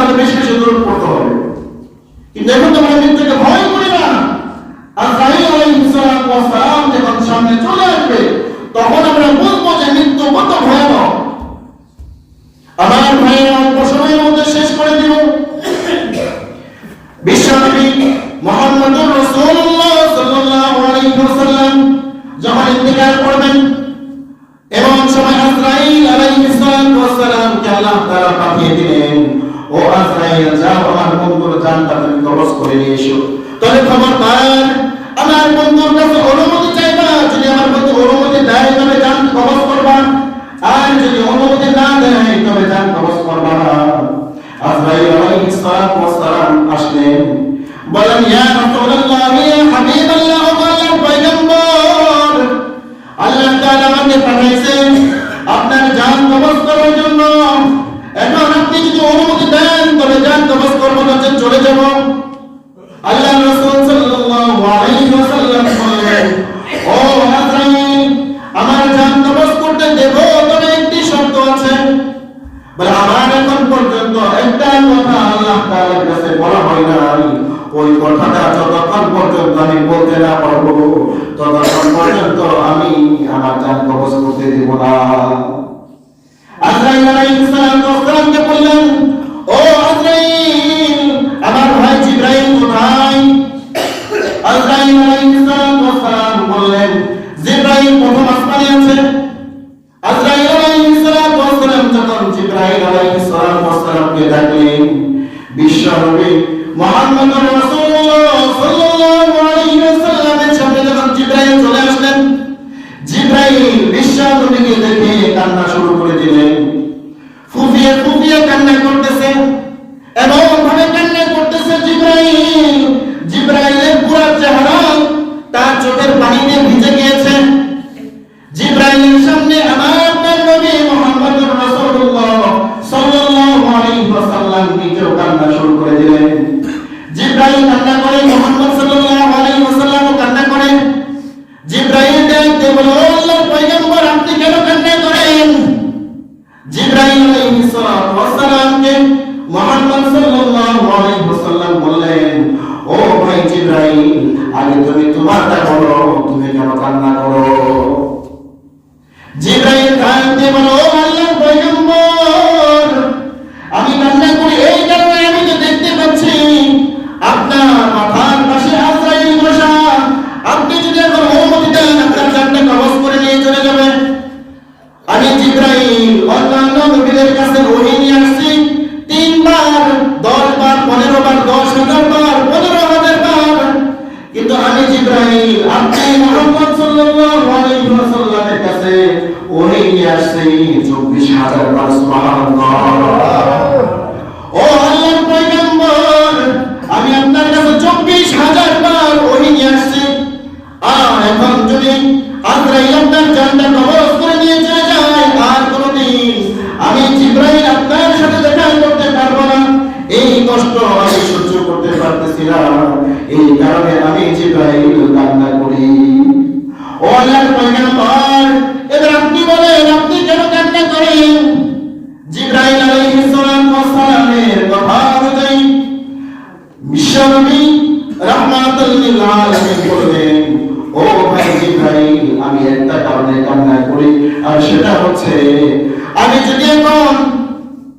তাহলে বেশি বেশি দূর পড়তে হবে। কিন্তু এখন তো আমরা মৃত্যুকে ভয় করি না। আজরাইল আলাইহিস সালাম যখন সামনে চলে আসবে তখন আমরা বুঝবো যে মৃত্যু কত ভয়ানক। আমার ভাইয়েরা অল্প সময়ের মধ্যে শেষ করে দিব। বিশ্বনবী মুহাম্মদুর রাসূলুল্লাহ সাল্লাল্লাহু আলাইহি ওয়াসাল্লাম যখন ইন্তেকাল করবেন এমন সময় আজরাইল আলাইহিস সালামকে আল্লাহ তাআলা পাঠিয়ে দিলেন, ও আজরাইল যাও আমার বন্ধুর জানটা তুমি কবজ করে নিয়ে এসো। তবে খবরদার আমার বন্ধুর কাছে অনুমতি চাইবা, যদি আমার বন্ধু অনুমতি দেয় তবে জান কবজ করবা, আর যদি অনুমতি না দেয় তবে জান কবজ করবা না। আজরাইল আলাইহিস সালাম আসলেন, বলেন ইয়া রাসূলুল্লাহ ইয়া হাবিবাল্লাহ ও আল্লাহর পয়গম্বর, আল্লাহ তাআলা আমাকে পাঠিয়েছেন আপনার জান কবজ করার জন্য। এখন আপনি যদি অনুমতি দেন তবে জান কবজ করব, না চলে যাব। আল্লাহ রাসূল সাল্লাল্লাহু আলাইহি ওয়াসাল্লাম বললেন, ও আজরাইল আমার জান কবজ করতে দেব, তবে একটি শর্ত আছে। বলে আমার এখন পর্যন্ত একটা কথা আল্লাহ তাআলার কাছে বলা হয় নাই, ওই কথাটা যতক্ষণ পর্যন্ত আমি বলতে না পারবো ততক্ষণ পর্যন্ত আমি আমার জান কবজ করতে দেব না। আজরাইল আলাইহিস সালামকে বললেন, ও আজরাইল আমার ভাই জিবরাইল কোথায়? আজরাইল আলাইহিস সালাম বললেন, জিবরাইল প্রথম আসমানে আছে। আজরাইল আলাইহিস সালাম যখন জিবরাইল আলাইহিস সালামকে ডাকলেন, বিশ্বনবী মুহাম্মদুর রাসূলুল্লাহ সাল্লাল্লাহু আলাইহি ওয়াসাল্লামের সামনে যখন জিবরাইল চলে আসলেন, জিবরাইল বিশ্বনবীকে দেখে কান্না শুরু করে দিলেন। ফুফিয়ে ফুফিয়ে কান্না করতেছে, এমন ভাবে কান্না করতেছে জিবরাইলের পুরো চেহারা তার চোখের পানিতে ভিজে গিয়েছে। জিবরাইলের সামনে আমার নবী মুহাম্মদুর রাসূলুল্লাহ সাল্লাল্লাহু আলাইহি ওয়াসাল্লাম নিজেও কান্না শুরু করে দিলেন। জিবরাইল কান্না করে, মুহাম্মদ সাল্লাল্লাহু আলাইহি ওয়াসাল্লামও কান্না করে। জিবরাইল দেখতে বলে, ও আল্লাহর পয়গম্বর আপনি কেন কান্না করেন? জিবরাইল আলাইহিস সালামকে মুহাম্মদ সাল্লাল্লাহু আলাইহি ওয়াসাল্লাম বললেন, ও ভাই জিবরাইল আগে তুমি তোমারটা বলো, তুমি কেন কান্না করো? জিবরাইল কাঁদতে বলে, ও আল্লাহর পয়গম্বর আমি কান্না করি এই কারণে, আমি তো দেখতে পাচ্ছি আপনার মাথার পাশে আজরাইল বসা। আপনি যদি এখন অনুমতি দেন আপনার জানটা কবজ করে নিয়ে চলে যাবেন। আমি জিবরাইল অন্যান্য নবীদের কাছে ওহী নিয়ে আসছি 3 বার, 10 বার, 15 বার, 10,000 বার, 15,000 বার, কিন্তু আমি জিবরাইল আপনি মুহাম্মদ সাল্লাল্লাহু আলাইহি ওয়াসাল্লামের কাছে ওহী নিয়ে আসছি 24,000 বার। সুবহানাল্লাহ। ও আল্লাহর পয়গম্বর আমি আপনার কাছে 24,000 বার ওহী নিয়ে আসছি। এখন যদি আজরাইল আপনার জানটা কবজ করে নিয়ে চলে যায় আর কোনদিন আমি জিবরাইল আপনার সাথে দেখা করতে পারবো না, এই কষ্ট আমি সহ্য করতে পারতেছি না, এই কারণে আমি জিবরাইল কান্না করি। ও আল্লাহর পয়গম্বর এবার আপনি বলেন আপনি কেন কান্না করেন? জিবরাইল আলাইহিস সালামের কথা অনুযায়ী বিশ্বনবী রাহমাতুল লিল আলামিন বলেন, ও ভাই জিবরাইল আমি একটা কারণে কান্না করি, আর সেটা হচ্ছে আমি যদি এখন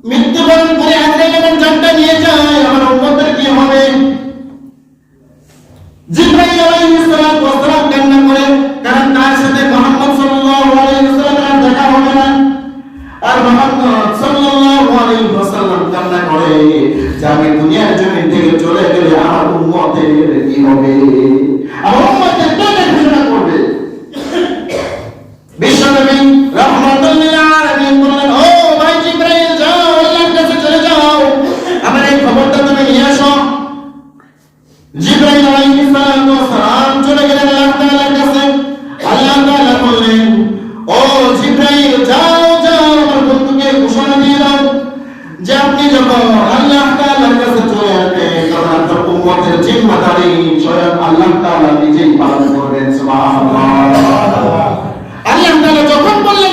মৃত্যুবরণ করে আজরাইলের জানটা নিয়ে যাই আমার উম্মতের কি হবে? জিবরাইল আলাইহিস সালাম কান্না করে, কারণ তার সাথে মুহাম্মদ সাল্লাল্লাহু আলাইহি ওয়াসাল্লামের দেখা হবে না। আর মুহাম্মদ সাল্লাল্লাহু আলাইহি ওয়াসাল্লাম কান্না করে যে আমি দুনিয়ার জমিন থেকে চলে গেলে আমার উম্মতের কি হবে, আমার উম্মতের কে ঘোষণা করবে? বিশ্বনবী রাহমাতুল লিল আলামিন বললেন, ও ভাই জিবরাইল যাও আল্লাহর কাছে চলে যাও, আমার এই খবরটা তুমি নিয়ে আসো। জিবরাইল আলাইহিস সালাম চলে গেলেন আল্লাহ তাআলার কাছে। আল্লাহ তাআলা বললেন, ও জিবরাইল যাও যাও আমার বন্ধুকে ঘোষণা দিয়ে দাও যে আপনি যখন আল্লাহ তাআলার কাছে চলে আসবেন তখন আপনার উম্মতের জিম্মাদারি স্বয়ং আল্লাহ তাআলা নিজেই পালন করবেন। সুবহানাল্লাহ। আল্লাহ তাআলা যখন বললেন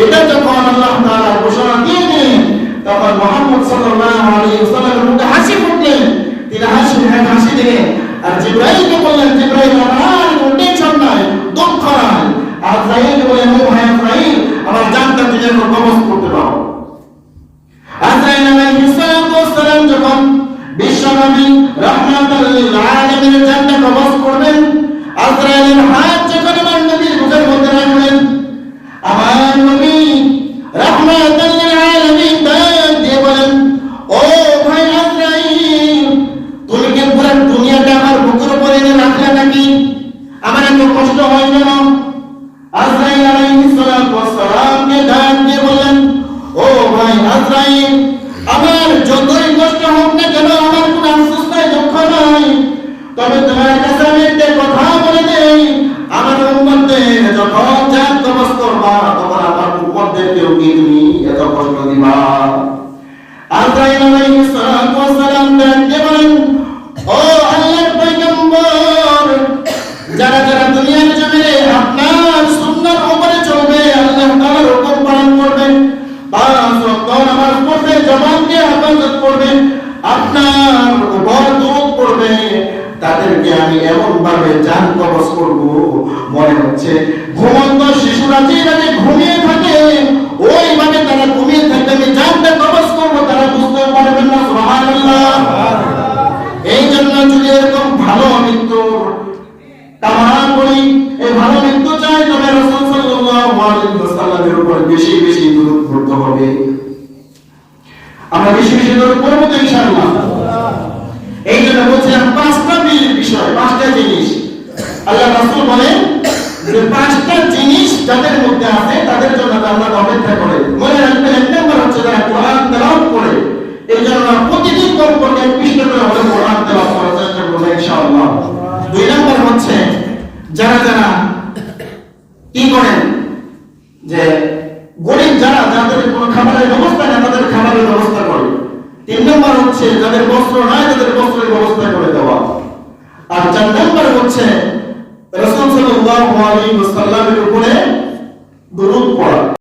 এটা যখন আল্লাহ তাআলা ঘোষণা দিয়ে দিলেন, তখন মুহাম্মদ সাল্লাল্লাহু আলাইহি ওয়াসাল্লামের মুখে হাসি ফুটলেন। তিনি হাসি দিলেন আর জিবরাইলকে বললেন, জিবরাইল আমার কোনো টেনশন নাই, দুঃখ নাই। আজরাইলকে বললেন, ও ভাই আজরাইল, আমার জানটা তুমি এখন কবজ করতে পারো। আজরাইল আলাইহিস সালাম যখন বিশ্বনবী রাহমাতুল লিল আলামিনের জানটা কবজ করবেন, আজরাইলের হাত যখন আমার নবীর বুকের মধ্যে রাখলেন, আমার নবী রাহমাতুল লিল আলামিন ডাক দিয়ে বলেন, ও ভাই আজরাইল, তুমি কি পুরো দুনিয়াটা আমার বুকের উপরে এনে রাখলে নাকি? আমার এত কষ্ট হয় কেন? আজরাইল আলাইহিস সালামকে ডাক দিয়ে বলেন, ও ভাই আজরাইল, আমার যতই কষ্ট হোক না কেন আমার কোনো আফসোস নাই, দুঃখ নাই। তবে তোমার কাছে আমি একটা কথা বলে দেই, আমার উম্মতদের যখন জান কবজ করবা, তখন আমার উম্মতদেরকেও কি তুমি এত কষ্ট দিবা? আজরাইল আলাইহিস সালাম ডাকতে বলেন, ও আল্লাহর পয়গম্বর, যারা যারা দুনিয়ার জমিনে আপনার সুন্নাহর উপরে চলবে, আল্লাহ তাআলার হুকুম পালন করবে, পাঁচ ওয়াক্ত নামাজ পড়বে, জবানকে হেফাজত করবে, আপনার উপর দরুদ পড়বে, তাদেরকে আমি এমন ভাবে জান কবজ করব, মনে হচ্ছে ঘুমন্ত শিশুরা যেভাবে ঘুমিয়ে থাকে ওইভাবে তারা ঘুমিয়ে থাকবে, আমি জানটা কবজ করব, তারা বুঝতে পারবেন না। সুবহানাল্লাহ। এই জন্য যদি এরকম ভালো মৃত্যুর কামনা করি, এই ভালো মৃত্যু চাই, তবে রাসূল সাল্লাল্লাহু আলাইহি ওয়াসাল্লামের উপর বেশি বেশি দরুদ পড়তে হবে। আমরা বেশি বেশি দরুদ পড়ব তো ইনশাআল্লাহ। এই জন্য বলছিলাম পাঁচটা বিষয়, পাঁচটা জিনিস আল্লাহ রাসূল বলেন যে পাঁচটা জিনিস যাদের মধ্যে আছে তাদের জন্য আল্লাহ অপেক্ষা করে। মনে রাখবেন, এক নম্বর হচ্ছে যারা কোরআন তেলাওয়াত করে, এই জন্য প্রতিদিন কমপক্ষে 1 পৃষ্ঠা করে হলে কোরআন তেলাওয়াত করার চেষ্টা করব ইনশাআল্লাহ। দুই নম্বর হচ্ছে যারা যারা কি করেন, যে গরিব যারা, যাদের কোনো খাবারের ব্যবস্থা নেই তাদের খাবারের ব্যবস্থা করে। তিন নম্বর হচ্ছে যাদের বস্ত্র নাই তাদের বস্ত্রের ব্যবস্থা করে দেওয়া। আর চার নম্বর হচ্ছে রাসূল সাল্লাল্লাহু আলাইহি ওয়াসাল্লামের উপরে দরুদ পড়া।